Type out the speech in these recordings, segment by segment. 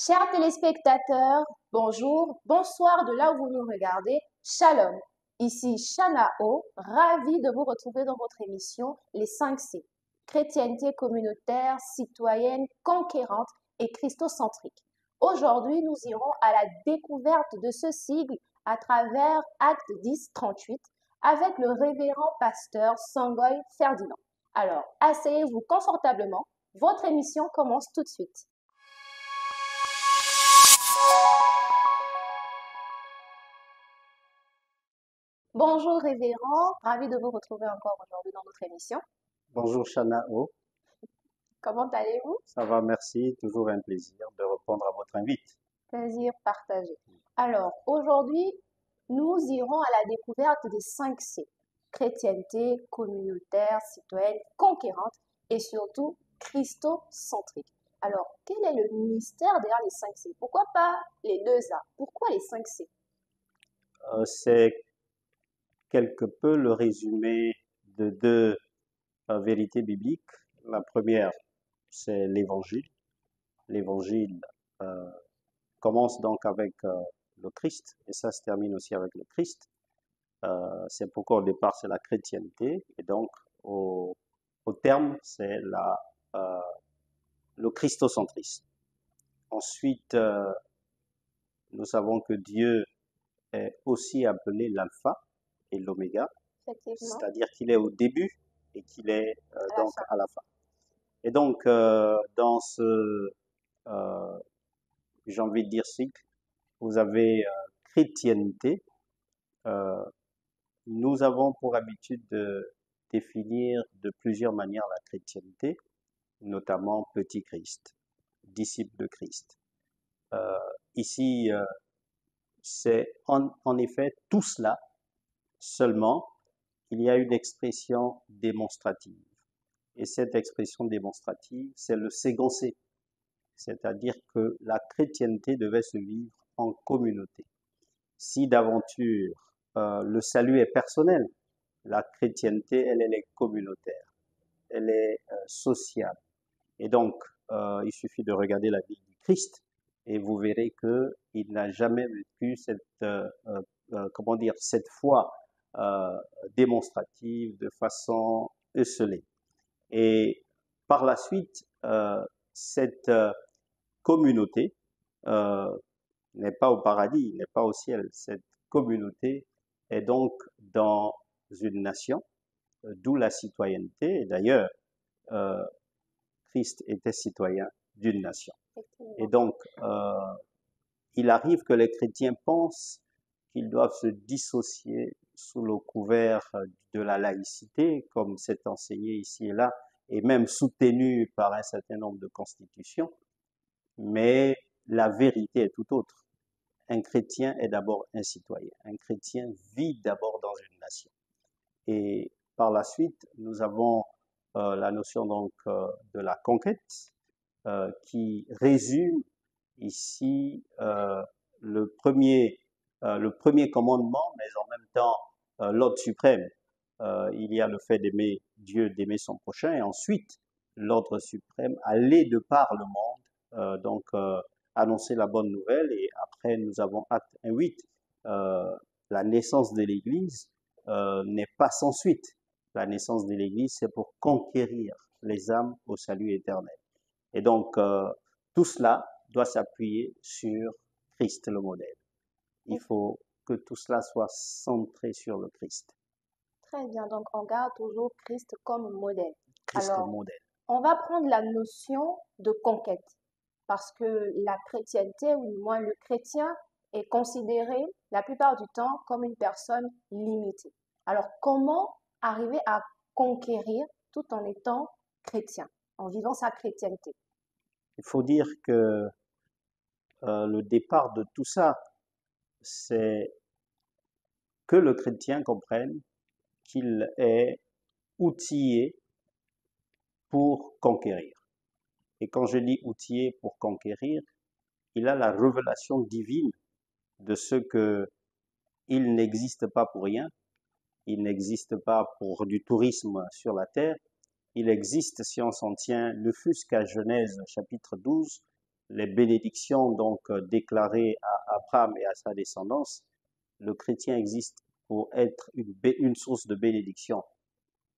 Chers téléspectateurs, bonjour, bonsoir de là où vous nous regardez. Shalom, ici Shana O, ravie de vous retrouver dans votre émission Les 5 C, chrétienté communautaire, citoyenne, conquérante et christocentrique. Aujourd'hui, nous irons à la découverte de ce sigle à travers Acte 10-38 avec le révérend pasteur Sangoy Ferdinand. Alors, asseyez-vous confortablement, votre émission commence tout de suite. Bonjour révérend, ravi de vous retrouver encore aujourd'hui dans notre émission. Bonjour Shana O, Comment allez-vous? ça va, merci, toujours un plaisir de répondre à votre invite. Plaisir partagé. Alors, aujourd'hui, nous irons à la découverte des 5 C. Chrétienté, communautaire, citoyenne, conquérante et surtout christocentrique. Alors, quel est le mystère derrière les 5 C? Pourquoi pas les 2 A? Pourquoi les 5 C? C'est quelque peu le résumé de deux vérités bibliques. La première, c'est l'Évangile. L'Évangile commence donc avec le Christ et ça se termine aussi avec le Christ. C'est pourquoi au départ c'est la chrétienté et donc au terme c'est le christocentrisme. Ensuite, nous savons que Dieu est aussi appelé l'alpha et l'oméga, Effectivement, c'est-à-dire qu'il est au début et qu'il est à la donc fin. à la fin. Et donc, dans ce, euh, j'ai envie de dire cycle, vous avez chrétienté. Euh, Nous avons pour habitude de définir de plusieurs manières la chrétienté, notamment petit Christ, disciple de Christ. Euh, Ici, c'est en effet tout cela, seulement il y a une expression démonstrative. Et cette expression démonstrative, c'est le second C, c'est-à-dire que la chrétienté devait se vivre en communauté. Si d'aventure le salut est personnel, la chrétienté, elle est communautaire, elle est sociale. Et donc, il suffit de regarder la vie du Christ et vous verrez que il n'a jamais vécu cette, comment dire, cette foi euh, démonstrative de façon esselée. Et par la suite, cette communauté euh, n'est pas au paradis, n'est pas au ciel. Cette communauté est donc dans une nation, d'où la citoyenneté. Et d'ailleurs, euh, Christ était citoyen d'une nation. Et Effectivement. donc, il arrive que les chrétiens pensent qu'ils doivent se dissocier sous le couvert de la laïcité, comme c'est enseigné ici et là, et même soutenu par un certain nombre de constitutions, mais la vérité est tout autre. Un chrétien est d'abord un citoyen. Un chrétien vit d'abord dans une nation. Et par la suite, nous avons la notion donc de la conquête qui résume ici le premier commandement, mais en même temps l'ordre suprême. Il y a le fait d'aimer Dieu, d'aimer son prochain, et ensuite l'ordre suprême, aller de par le monde, annoncer la bonne nouvelle, et après nous avons acte 1:8, la naissance de l'Église n'est pas sans suite. La naissance de l'Église, c'est pour conquérir les âmes au salut éternel. Et donc, tout cela doit s'appuyer sur Christ le modèle. Il faut que tout cela soit centré sur le Christ. Très bien, donc on garde toujours Christ comme modèle. Christ le Alors, modèle. on va prendre la notion de conquête parce que la chrétienté, ou du moins le chrétien, est considéré la plupart du temps comme une personne limitée. Alors, comment arriver à conquérir tout en étant chrétien, en vivant sa chrétienté? Il faut dire que le départ de tout ça, c'est que le chrétien comprenne qu'il est outillé pour conquérir. Et quand je dis outillé pour conquérir, il a la révélation divine de ce que il n'existe pas pour rien, il n'existe pas pour du tourisme sur la terre, il existe, si on s'en tient, ne fût-ce qu'à Genèse chapitre 12, les bénédictions donc déclarées à Abraham et à sa descendance, le chrétien existe pour être une source de bénédiction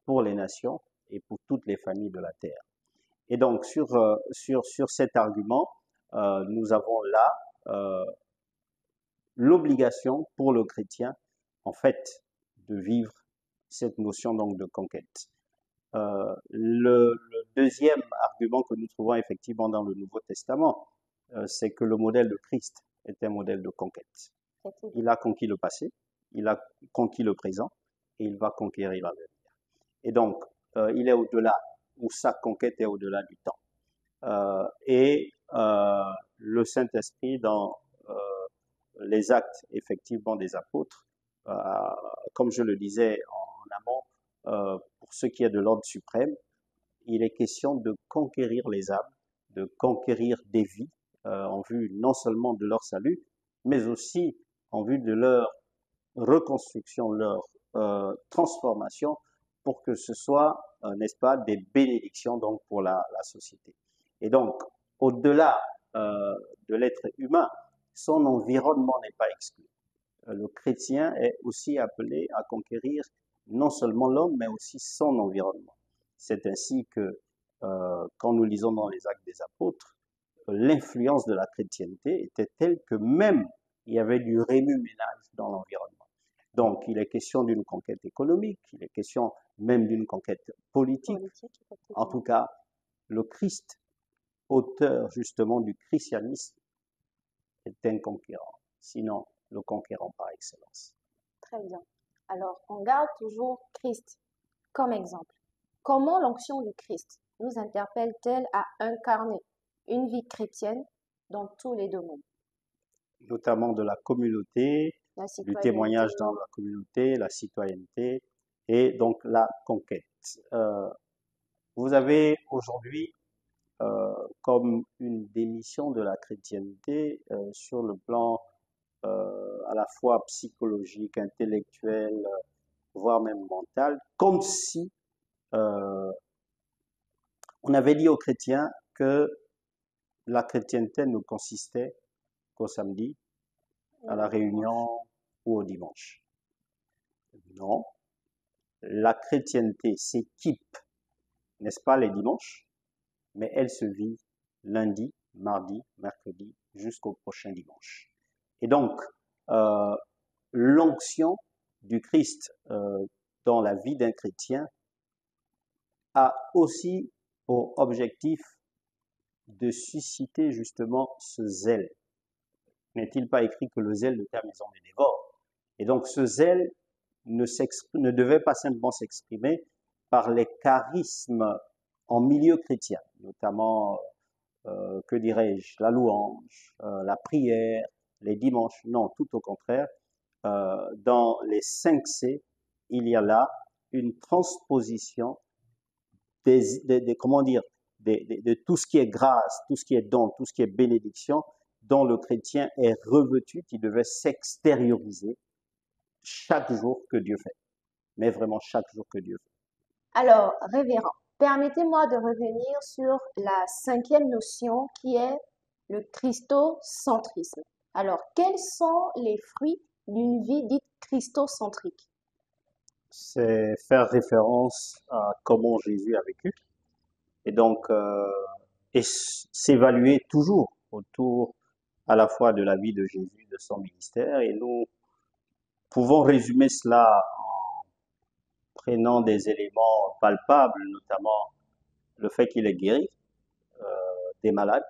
pour les nations et pour toutes les familles de la terre. Et donc sur cet argument, nous avons là l'obligation pour le chrétien, en fait, de vivre cette notion donc de conquête. Le deuxième argument que nous trouvons effectivement dans le Nouveau Testament, c'est que le modèle de Christ est un modèle de conquête. Il a conquis le passé, il a conquis le présent et il va conquérir l'avenir. Et donc, il est au-delà, ou sa conquête est au-delà du temps. Le Saint-Esprit, dans les actes effectivement des apôtres, comme je le disais en amont, pour ce qui est de l'ordre suprême, il est question de conquérir les âmes, de conquérir des vies en vue non seulement de leur salut, mais aussi en vue de leur reconstruction, leur transformation, pour que ce soit, n'est-ce pas, des bénédictions donc pour la société. Et donc, au-delà de l'être humain, son environnement n'est pas exclu. Le chrétien est aussi appelé à conquérir non seulement l'homme, mais aussi son environnement. C'est ainsi que, quand nous lisons dans les Actes des Apôtres, l'influence de la chrétienté était telle que même il y avait du remue-ménage dans l'environnement. Donc, il est question d'une conquête économique, il est question même d'une conquête politique. En tout cas, le Christ, auteur justement du christianisme, est un conquérant, sinon le conquérant par excellence. Très bien. Alors, on garde toujours Christ comme exemple. Comment l'onction du Christ nous interpelle-t-elle à incarner une vie chrétienne dans tous les domaines? Notamment de la communauté, du témoignage dans la communauté, la citoyenneté et donc la conquête. Vous avez aujourd'hui comme une démission de la chrétienté sur le plan à la fois psychologique, intellectuel, voire même mental, comme si on avait dit aux chrétiens que la chrétienté ne consistait qu'au samedi, à la réunion ou au dimanche. Non, la chrétienté s'équipe, n'est-ce pas, les dimanches, mais elle se vit lundi, mardi, mercredi, jusqu'au prochain dimanche. Et donc, l'onction du Christ dans la vie d'un chrétien a aussi pour objectif de susciter justement ce zèle. N'est-il pas écrit que le zèle de ta maison me dévore? Et donc ce zèle ne devait pas simplement s'exprimer par les charismes en milieu chrétien, notamment, que dirais-je, la louange, la prière, les dimanches. Non, tout au contraire. Dans les 5 C, il y a là une transposition comment dire, de tout ce qui est grâce, tout ce qui est don, tout ce qui est bénédiction, dont le chrétien est revêtu, qui devait s'extérioriser chaque jour que Dieu fait. Mais vraiment chaque jour que Dieu fait. Alors, révérend, permettez-moi de revenir sur la 5e notion qui est le christocentrisme. Alors, quels sont les fruits d'une vie dite christocentrique? C'est faire référence à comment Jésus a vécu et donc et s'évaluer toujours autour à la fois de la vie de Jésus, de son ministère, et nous pouvons résumer cela en prenant des éléments palpables, notamment le fait qu'il est guéri des malades.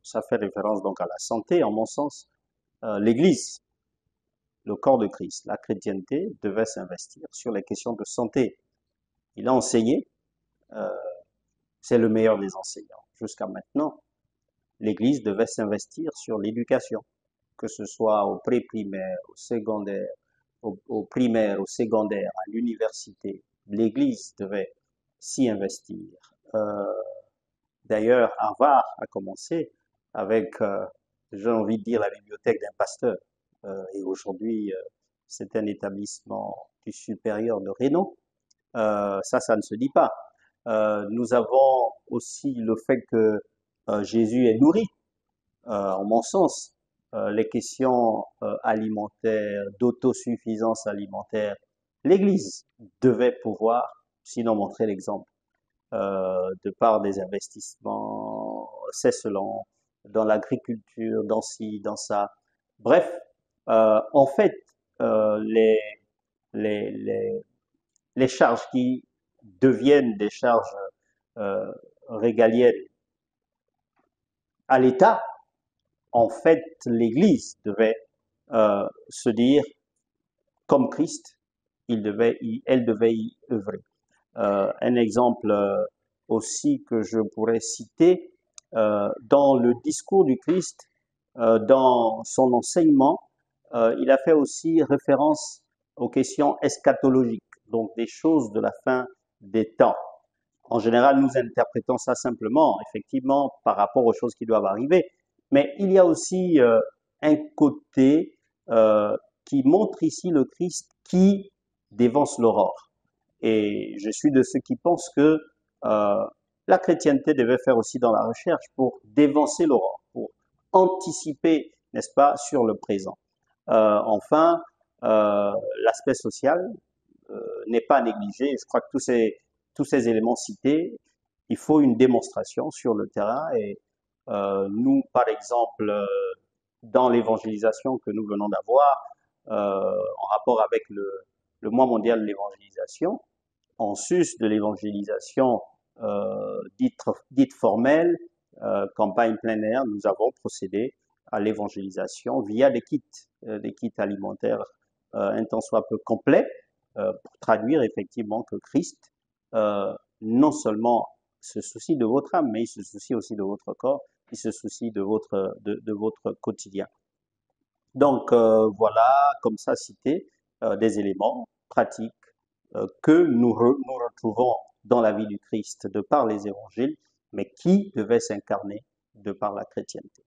Ça fait référence donc à la santé, en mon sens. L'Église, le corps de Christ, la chrétienté devait s'investir sur les questions de santé. Il a enseigné, c'est le meilleur des enseignants. Jusqu'à maintenant, l'Église devait s'investir sur l'éducation, que ce soit au pré-primaire, au secondaire, au primaire, au secondaire, à l'université. L'Église devait s'y investir. D'ailleurs, Harvard a commencé avec, j'ai envie de dire, la bibliothèque d'un pasteur. Et aujourd'hui, c'est un établissement du supérieur de renom. Ça ne se dit pas. Nous avons aussi le fait que Jésus est nourri en mon sens, les questions alimentaires, d'autosuffisance alimentaire, l'Église devait pouvoir, sinon montrer l'exemple, de par des investissements selon dans l'agriculture, dans ci, dans ça. Bref, en fait, les, les, les charges qui deviennent des charges euh, régaliennes à l'État, en fait, l'Église devait se dire, comme Christ, elle devait y œuvrer. Un exemple aussi que je pourrais citer, dans le discours du Christ, dans son enseignement, il a fait aussi référence aux questions eschatologiques, donc des choses de la fin des temps. En général, nous interprétons ça simplement, effectivement, par rapport aux choses qui doivent arriver. Mais il y a aussi un côté qui montre ici le Christ qui dévance l'aurore. Et je suis de ceux qui pensent que la chrétienté devait faire aussi dans la recherche pour dévancer l'aurore, pour anticiper, n'est-ce pas, sur le présent. Enfin, l'aspect social n'est pas négligé. Je crois que tous ces éléments cités, il faut une démonstration sur le terrain. Et nous, par exemple, dans l'évangélisation que nous venons d'avoir, en rapport avec le mois mondial de l'évangélisation, en sus de l'évangélisation dite formelle, campagne plein air, nous avons procédé à l'évangélisation via des kits alimentaires un tant soit peu complets, pour traduire effectivement que Christ, non seulement se soucie de votre âme, mais il se soucie aussi de votre corps, il se soucie de votre quotidien. Donc voilà, comme ça cité, des éléments pratiques que nous retrouvons dans la vie du Christ de par les évangiles, mais qui devaient s'incarner de par la chrétienté.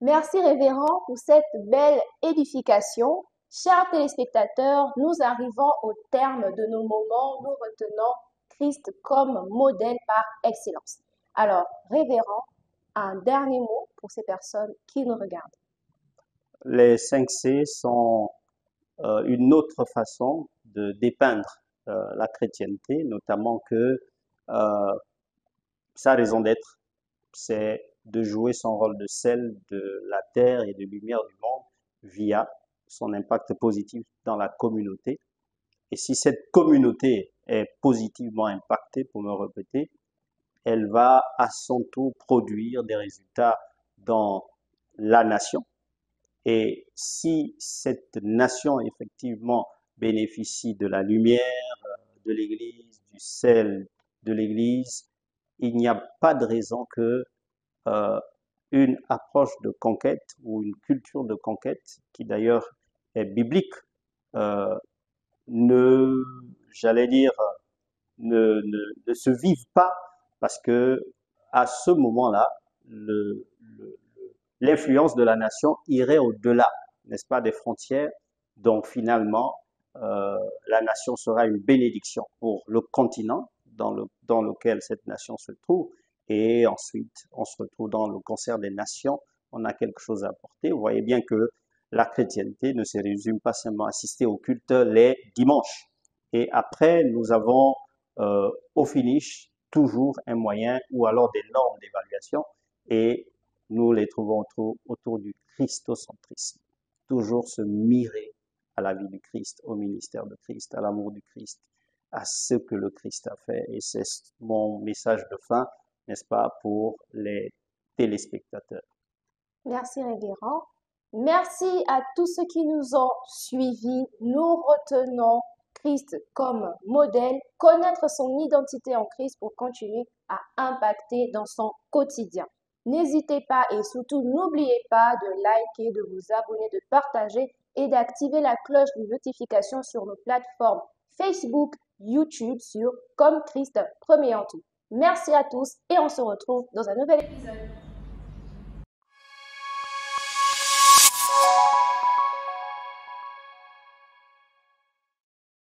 Merci révérend pour cette belle édification. Chers téléspectateurs, nous arrivons au terme de nos moments. Nous retenons Christ comme modèle par excellence. Alors, révérend, un dernier mot pour ces personnes qui nous regardent. Les 5 C sont une autre façon de dépeindre la chrétienté, notamment que sa raison d'être, c'est de jouer son rôle de sel de la terre et de lumière du monde via son impact positif dans la communauté. Et si cette communauté est positivement impactée, pour me répéter, elle va à son tour produire des résultats dans la nation. Et si cette nation effectivement bénéficie de la lumière de l'Église, du sel de l'Église, il n'y a pas de raison que une approche de conquête ou une culture de conquête, qui d'ailleurs est biblique, euh, ne, j'allais dire, ne se vive pas, parce que à ce moment-là, l'influence de la nation irait au-delà, n'est-ce pas, des frontières. Donc finalement, la nation sera une bénédiction pour le continent dans lequel cette nation se trouve. Et ensuite, on se retrouve dans le concert des nations. On a quelque chose à apporter. Vous voyez bien que la chrétienté ne se résume pas seulement à assister au culte les dimanches. Et après, nous avons au finish toujours un moyen ou alors des normes d'évaluation. Et nous les trouvons autour du christocentrisme. Toujours se mirer à la vie du Christ, au ministère de Christ, à l'amour du Christ, à ce que le Christ a fait. Et c'est mon message de fin, n'est-ce pas, pour les téléspectateurs. Merci révérend. Merci à tous ceux qui nous ont suivis. Nous retenons Christ comme modèle, connaître son identité en Christ pour continuer à impacter dans son quotidien. N'hésitez pas et surtout n'oubliez pas de liker, de vous abonner, de partager et d'activer la cloche de notification sur nos plateformes Facebook, YouTube sur Comme Christ Premier en tout. Merci à tous et on se retrouve dans un nouvel épisode.